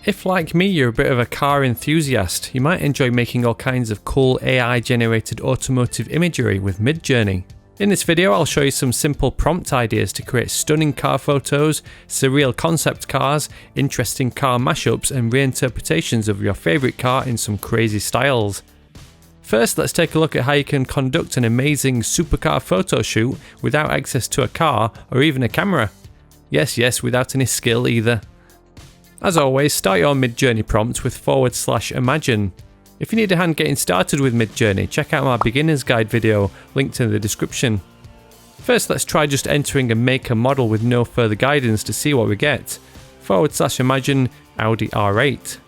If, like me, you're a bit of a car enthusiast, you might enjoy making all kinds of cool AI-generated automotive imagery with Midjourney. In this video, I'll show you some simple prompt ideas to create stunning car photos, surreal concept cars, interesting car mashups, and reinterpretations of your favourite car in some crazy styles. First, let's take a look at how you can conduct an amazing supercar photo shoot without access to a car or even a camera. Yes, without any skill either. As always, start your Midjourney prompt with /imagine. If you need a hand getting started with Midjourney, check out my beginner's guide video, linked in the description. First, let's try just entering a maker model with no further guidance to see what we get. /imagine Audi R8.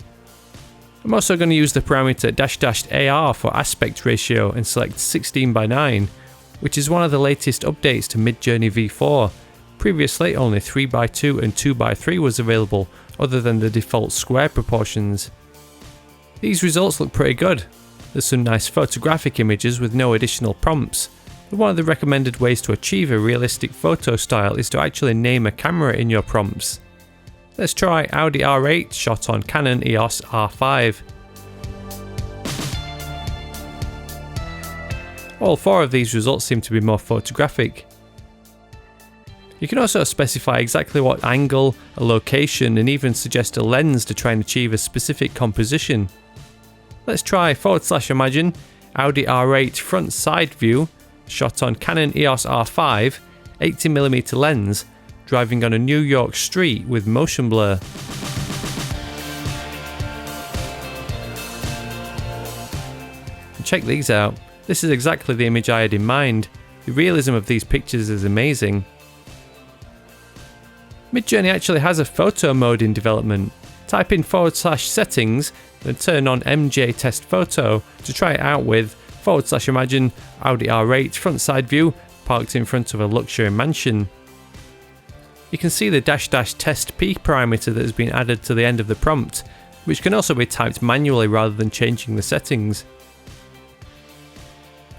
I'm also going to use the parameter --AR for aspect ratio and select 16:9, which is one of the latest updates to Midjourney v4. Previously, only 3:2 and 2:3 was available, other than the default square proportions. These results look pretty good. There's some nice photographic images with no additional prompts, but one of the recommended ways to achieve a realistic photo style is to actually name a camera in your prompts. Let's try Audi R8 shot on Canon EOS R5. All four of these results seem to be more photographic. You can also specify exactly what angle, a location, and even suggest a lens to try and achieve a specific composition. Let's try /imagine Audi R8 front side view shot on Canon EOS R5 80mm lens driving on a New York street with motion blur. And check these out. This is exactly the image I had in mind. The realism of these pictures is amazing. Midjourney actually has a photo mode in development. Type in /settings and turn on MJ test photo to try it out with /imagine Audi R8 front side view parked in front of a luxury mansion. You can see the --test P parameter that has been added to the end of the prompt, which can also be typed manually rather than changing the settings.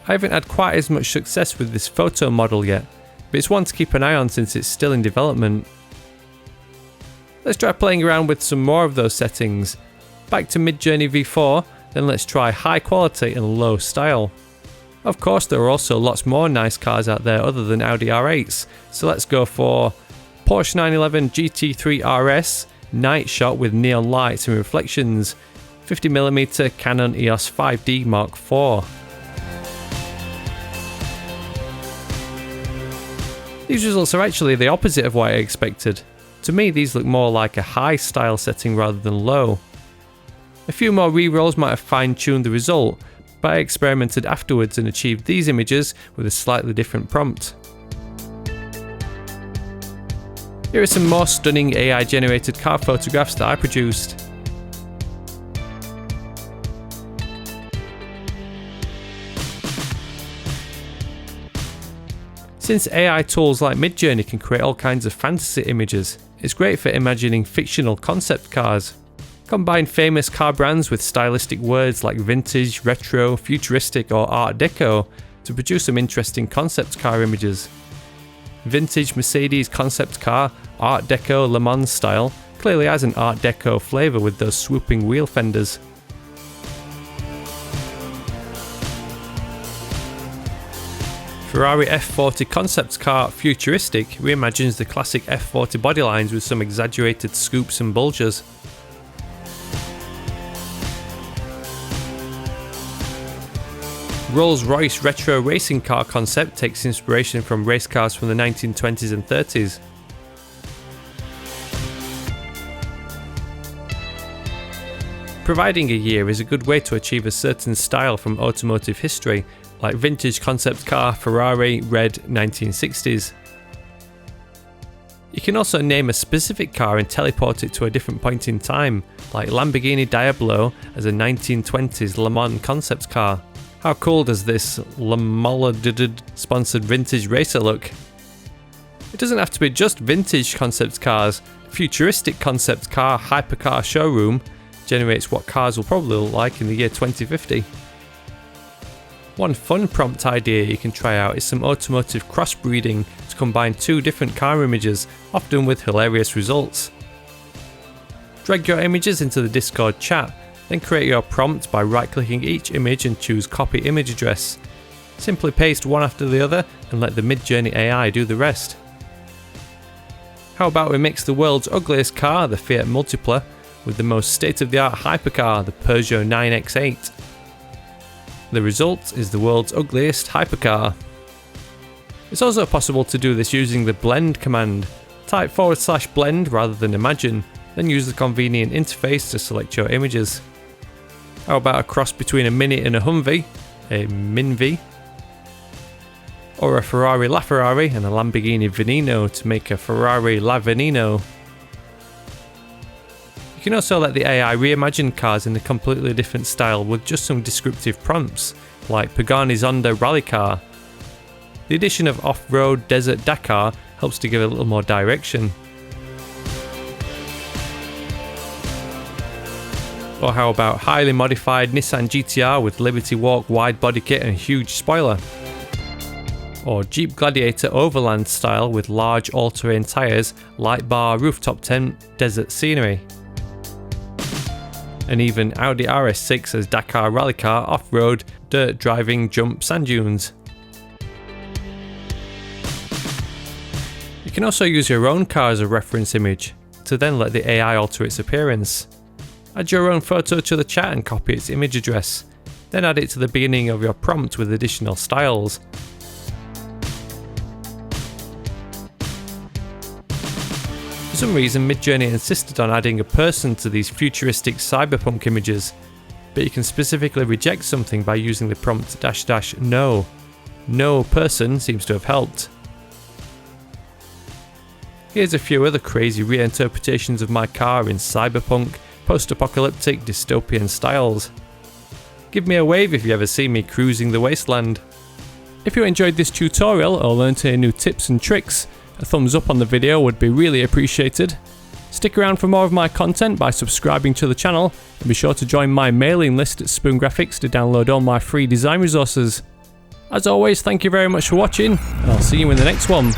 I haven't had quite as much success with this photo model yet, but it's one to keep an eye on since it's still in development. Let's try playing around with some more of those settings. Back to Midjourney v4, then let's try high quality and low style. Of course, there are also lots more nice cars out there other than Audi R8s, so let's go for Porsche 911 GT3 RS, night shot with neon lights and reflections, 50mm Canon EOS 5D Mark IV. These results are actually the opposite of what I expected. To me, these look more like a high style setting rather than low. A few more re-rolls might have fine-tuned the result, but I experimented afterwards and achieved these images with a slightly different prompt. Here are some more stunning AI-generated car photographs that I produced. Since AI tools like Midjourney can create all kinds of fantasy images, it's great for imagining fictional concept cars. Combine famous car brands with stylistic words like vintage, retro, futuristic, or art deco to produce some interesting concept car images. Vintage Mercedes concept car, art deco Le Mans style, clearly has an art deco flavour with those swooping wheel fenders. Ferrari F40 concept car Futuristic reimagines the classic F40 bodylines with some exaggerated scoops and bulges. Rolls-Royce retro racing car concept takes inspiration from race cars from the 1920s and 30s. Providing a year is a good way to achieve a certain style from automotive history, like vintage concept car Ferrari Red 1960s. You can also name a specific car and teleport it to a different point in time, like Lamborghini Diablo as a 1920s Le Mans concept car. How cool does this Lamolidid sponsored vintage racer look? It doesn't have to be just vintage concept cars. Futuristic concept car hypercar showroom generates what cars will probably look like in the year 2050. One fun prompt idea you can try out is some automotive crossbreeding to combine two different car images, often with hilarious results. Drag your images into the Discord chat, then create your prompt by right-clicking each image and choose Copy Image Address. Simply paste one after the other and let the Midjourney AI do the rest. How about we mix the world's ugliest car, the Fiat Multipla, with the most state-of-the-art hypercar, the Peugeot 9X8. The result is the world's ugliest hypercar. It's also possible to do this using the blend command. Type /blend rather than imagine, then use the convenient interface to select your images. How about a cross between a Mini and a Humvee, a Minvee? Or a Ferrari LaFerrari and a Lamborghini Veneno to make a Ferrari LaVeneno. You can also let the AI reimagine cars in a completely different style with just some descriptive prompts, like Pagani Zonda Rally Car. The addition of off-road desert Dakar helps to give a little more direction. Or how about highly modified Nissan GTR with Liberty Walk wide body kit and huge spoiler? Or Jeep Gladiator Overland style with large all-terrain tyres, light bar rooftop tent, desert scenery. And even Audi RS6 as Dakar rally car off-road, dirt driving jump sand dunes. You can also use your own car as a reference image, to then let the AI alter its appearance. Add your own photo to the chat and copy its image address, then add it to the beginning of your prompt with additional styles. For some reason, Midjourney insisted on adding a person to these futuristic cyberpunk images, but you can specifically reject something by using the prompt --no. No person seems to have helped. Here's a few other crazy reinterpretations of my car in cyberpunk, post-apocalyptic, dystopian styles. Give me a wave if you ever see me cruising the wasteland. If you enjoyed this tutorial or learned any new tips and tricks, a thumbs up on the video would be really appreciated. Stick around for more of my content by subscribing to the channel, and be sure to join my mailing list at Spoon Graphics to download all my free design resources. As always, thank you very much for watching, and I'll see you in the next one.